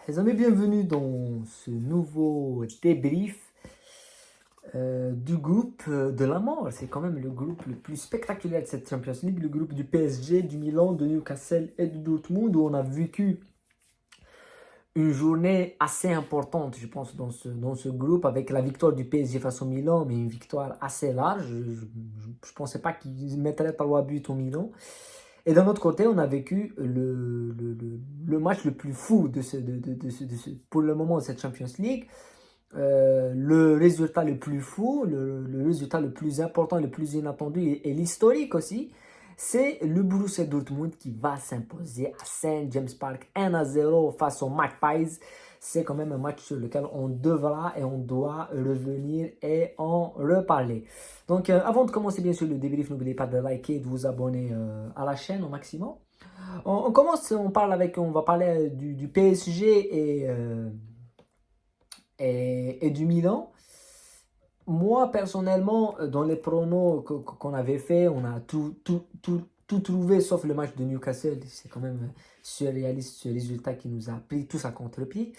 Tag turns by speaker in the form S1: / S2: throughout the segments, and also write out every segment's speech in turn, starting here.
S1: Les amis, bienvenue dans ce nouveau débrief du groupe de la mort. C'est quand même le groupe le plus spectaculaire de cette Champions League, le groupe du PSG, du Milan, de Newcastle et de Dortmund, où on a vécu une journée assez importante, je pense, dans ce groupe, avec la victoire du PSG face au Milan, mais une victoire assez large. Je ne pensais pas qu'ils mettraient 3 buts au Milan. Et d'un autre côté, on a vécu le match le plus fou pour le moment de cette Champions League. Le résultat le plus fou, le résultat le plus important, le plus inattendu et l'historique aussi, c'est le Borussia Dortmund qui va s'imposer à Saint James Park 1-0 face aux Magpies. C'est quand même un match sur lequel on devra et on doit revenir et en reparler. Donc, avant de commencer bien sûr le débrief, n'oubliez pas de liker et de vous abonner à la chaîne au maximum. On commence, on va parler du PSG et du Milan. Moi, personnellement, dans les pronos qu'on avait fait, on a tout trouvé sauf le match de Newcastle. C'est quand même surréaliste ce résultat qui nous a pris tous à contre-pied.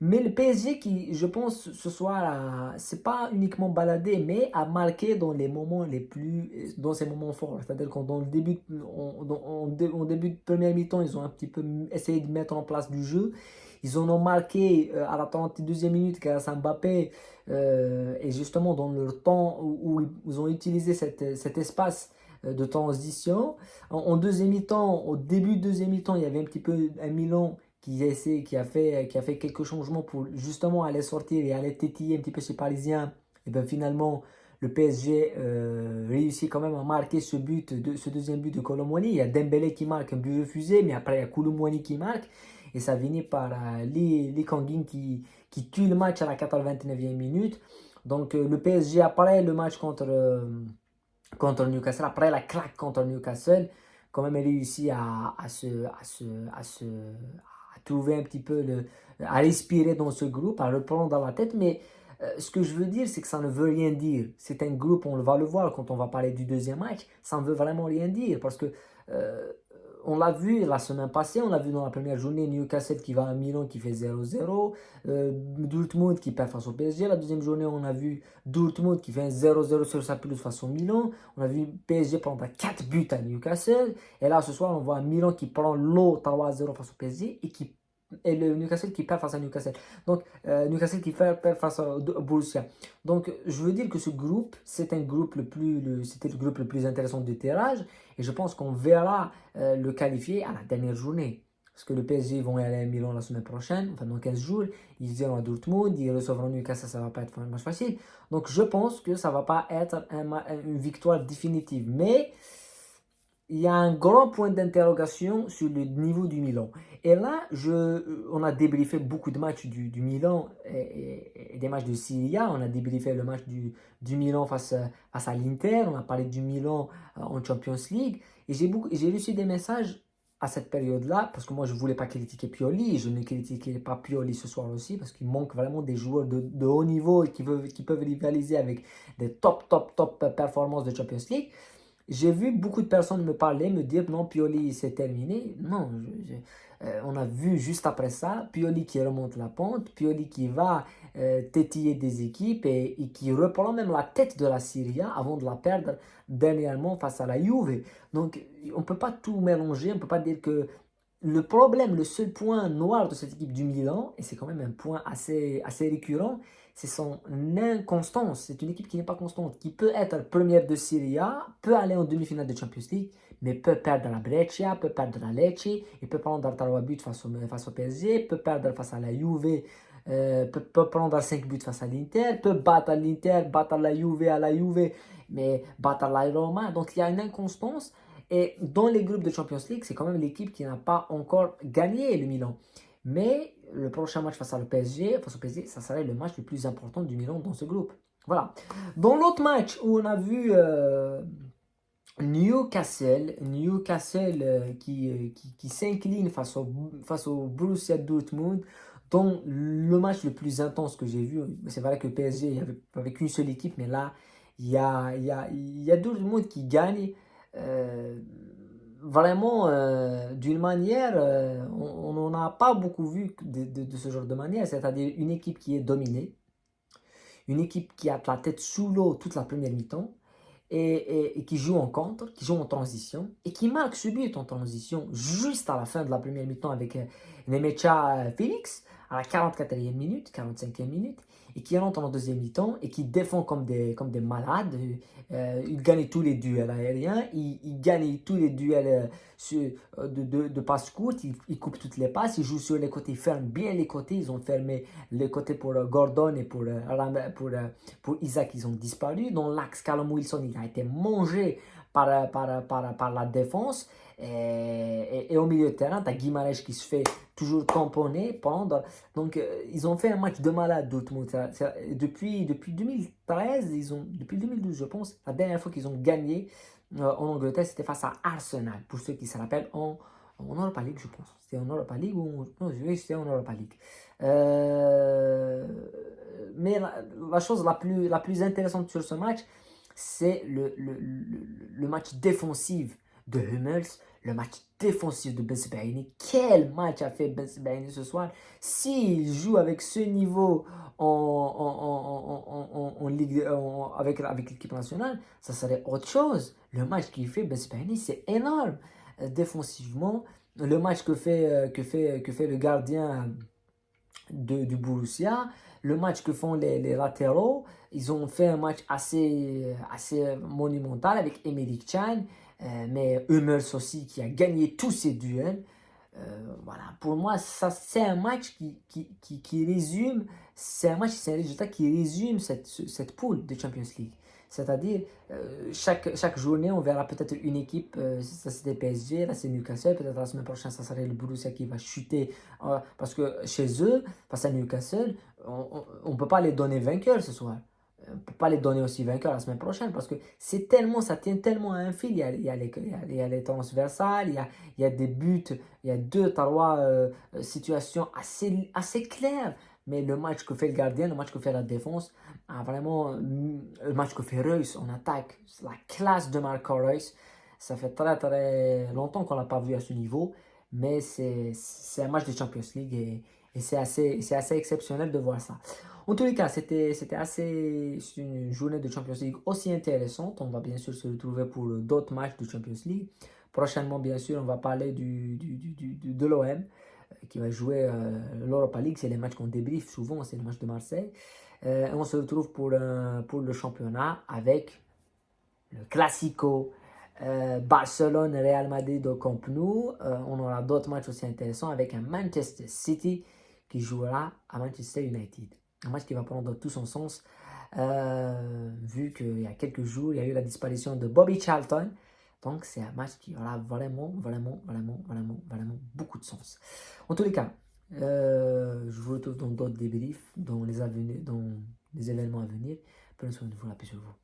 S1: Mais le PSG qui, je pense, ce soir, c'est pas uniquement baladé, mais a marqué dans les moments dans ces moments forts. C'est-à-dire qu'en dans le début, en début de première mi-temps, ils ont un petit peu essayé de mettre en place du jeu. Ils en ont marqué à la 32e minute grâce à Mbappé. Et justement, dans le temps où ils ont utilisé cet espace de transition. En deuxième mi-temps, au début de deuxième mi-temps, il y avait un petit peu un Milan qui a fait quelques changements pour justement aller sortir et aller tétiller un petit peu ces Parisiens. Et bien finalement, le PSG réussit quand même à marquer ce deuxième but de Kolo Muani. Il y a Dembélé qui marque un but refusé, mais après il y a Kolo Muani qui marque. Et ça finit par Lee Kang-in qui tue le match à la 89e minute. Donc le PSG, après le match contre Newcastle, après la claque contre Newcastle, quand même réussi à trouver un petit peu à respirer dans ce groupe, à reprendre dans la tête. Mais ce que je veux dire, c'est que ça ne veut rien dire. C'est un groupe, on va le voir quand on va parler du deuxième match, ça ne veut vraiment rien dire parce que euh, on l'a vu la semaine passée, on l'a vu dans la première journée, Newcastle qui va à Milan qui fait 0-0, Dortmund qui perd face au PSG. La deuxième journée, on a vu Dortmund qui fait un 0-0 sur sa pelouse face au Milan. On a vu PSG prendre 4 buts à Newcastle. Et là, ce soir, on voit Milan qui prend l'eau 3-0 face au PSG et le Newcastle qui perd face à Newcastle. Donc, Newcastle qui perd face au Borussia. Donc, je veux dire que ce groupe, c'était le groupe le plus intéressant du tirage. Et je pense qu'on verra le qualifier à la dernière journée. Parce que le PSG vont aller à Milan la semaine prochaine, enfin dans 15 jours. Ils iront à Dortmund, ils recevront Newcastle, ça ne va pas être un match facile. Donc je pense que ça ne va pas être une victoire définitive. Mais il y a un grand point d'interrogation sur le niveau du Milan. Et là, on a débriefé beaucoup de matchs du Milan et des matchs de Serie A. On a débriefé le match du Milan face à l'Inter. On a parlé du Milan en Champions League. Et j'ai reçu des messages à cette période-là, parce que moi, je ne voulais pas critiquer Pioli. Et je ne critiquerai pas Pioli ce soir aussi, parce qu'il manque vraiment des joueurs de haut niveau et qui peuvent rivaliser avec des top performances de Champions League. J'ai vu beaucoup de personnes me parler, me dire non, Pioli c'est terminé. Non, on a vu juste après ça, Pioli qui remonte la pente, Pioli qui va tétiller des équipes et qui reprend même la tête de la Serie A avant de la perdre dernièrement face à la Juve. Donc on ne peut pas tout mélanger, on ne peut pas dire que le problème, le seul point noir de cette équipe du Milan, et c'est quand même un point assez récurrent, c'est son inconstance. C'est une équipe qui n'est pas constante, qui peut être première de Serie A, peut aller en demi-finale de Champions League, mais peut perdre la Brescia, peut perdre la Lecce, et peut prendre 3 buts face au PSG, peut perdre face à la Juve, peut prendre 5 buts face à l'Inter, peut battre l'Inter, battre la Juve à la Juve, mais battre la Roma. Donc il y a une inconstance. Et dans les groupes de Champions League, c'est quand même l'équipe qui n'a pas encore gagné le Milan. Mais le prochain match face au PSG, ça serait le match le plus important du Milan dans ce groupe. Voilà. Dans l'autre match où on a vu Newcastle qui s'incline face au Borussia Dortmund, dans le match le plus intense que j'ai vu. C'est vrai que le PSG, il n'y avait qu'une seule équipe, mais là, il y a Dortmund qui gagne. euh, vraiment, d'une manière, on n'en a pas beaucoup vu de ce genre de manière, c'est-à-dire une équipe qui est dominée, une équipe qui a la tête sous l'eau toute la première mi-temps, et qui joue en contre, qui joue en transition, et qui marque ce but en transition juste à la fin de la première mi-temps avec Nemecha Félix, à la 44e minute, 45e minute, et qui rentre en deuxième mi-temps et qui défend comme des malades. Il gagne tous les duels aériens, il gagne tous les duels de passes courtes, il coupe toutes les passes, il joue sur les côtés, il ferme bien les côtés, ils ont fermé les côtés pour Gordon et pour Isaac, ils ont disparu. Dans l'axe, Callum Wilson, il a été mangé par la défense. Et au milieu de terrain, tu as Guimarães qui se fait toujours tamponner, prendre. Donc, ils ont fait un match de malade, Dortmund. Depuis 2013, depuis 2012, je pense, la dernière fois qu'ils ont gagné en Angleterre, c'était face à Arsenal, pour ceux qui se rappellent, en Europa League, je pense. C'était en Europa League ou... Non, c'était en Europa League. Euh, mais la chose la plus intéressante sur ce match, c'est le match défensif de Hummels, le match défensif de Bensebaini. Quel match a fait Bensebaini ce soir? S'il joue avec ce niveau en Ligue, avec l'équipe nationale, ça serait autre chose. Le match qu'il fait Bensebaini, c'est énorme. Défensivement, le match que fait le gardien du Borussia, le match que font les latéraux, ils ont fait un match assez monumental avec Emerick Can, mais Hummels aussi qui a gagné tous ses duels. Voilà, pour moi, ça, c'est un match qui résume, c'est un résultat qui résume cette poule de Champions League. C'est-à-dire, chaque journée, on verra peut-être une équipe, ça c'était PSG, là c'est Newcastle, peut-être la semaine prochaine, ça serait le Borussia qui va chuter, parce que chez eux, face à Newcastle, on ne peut pas les donner vainqueurs ce soir. On ne peut pas les donner aussi vainqueurs la semaine prochaine, parce que c'est tellement, ça tient tellement à un fil, il y a les transversales, il y a des buts, il y a deux, trois situations assez claires. Mais le match que fait le gardien, le match que fait la défense, vraiment, le match que fait Reus en attaque, la classe de Marco Reus, ça fait très longtemps qu'on ne l'a pas vu à ce niveau. Mais c'est un match de Champions League et c'est assez exceptionnel de voir ça. En tous les cas, c'est une journée de Champions League aussi intéressante. On va bien sûr se retrouver pour d'autres matchs de Champions League. Prochainement, bien sûr, on va parler de l'OM qui va jouer l'Europa League. C'est les matchs qu'on débriefe souvent, c'est le match de Marseille. On se retrouve pour le championnat avec le Classico Barcelone-Real Madrid au Camp Nou. On aura d'autres matchs aussi intéressants avec un Manchester City qui jouera à Manchester United. Un match qui va prendre tout son sens vu qu'il y a quelques jours, il y a eu la disparition de Bobby Charlton. Donc, c'est un match qui aura vraiment beaucoup de sens. En tous les cas, je vous retrouve dans d'autres débriefs, dans les événements à venir. Prenez soin de vous, la paix sur vous.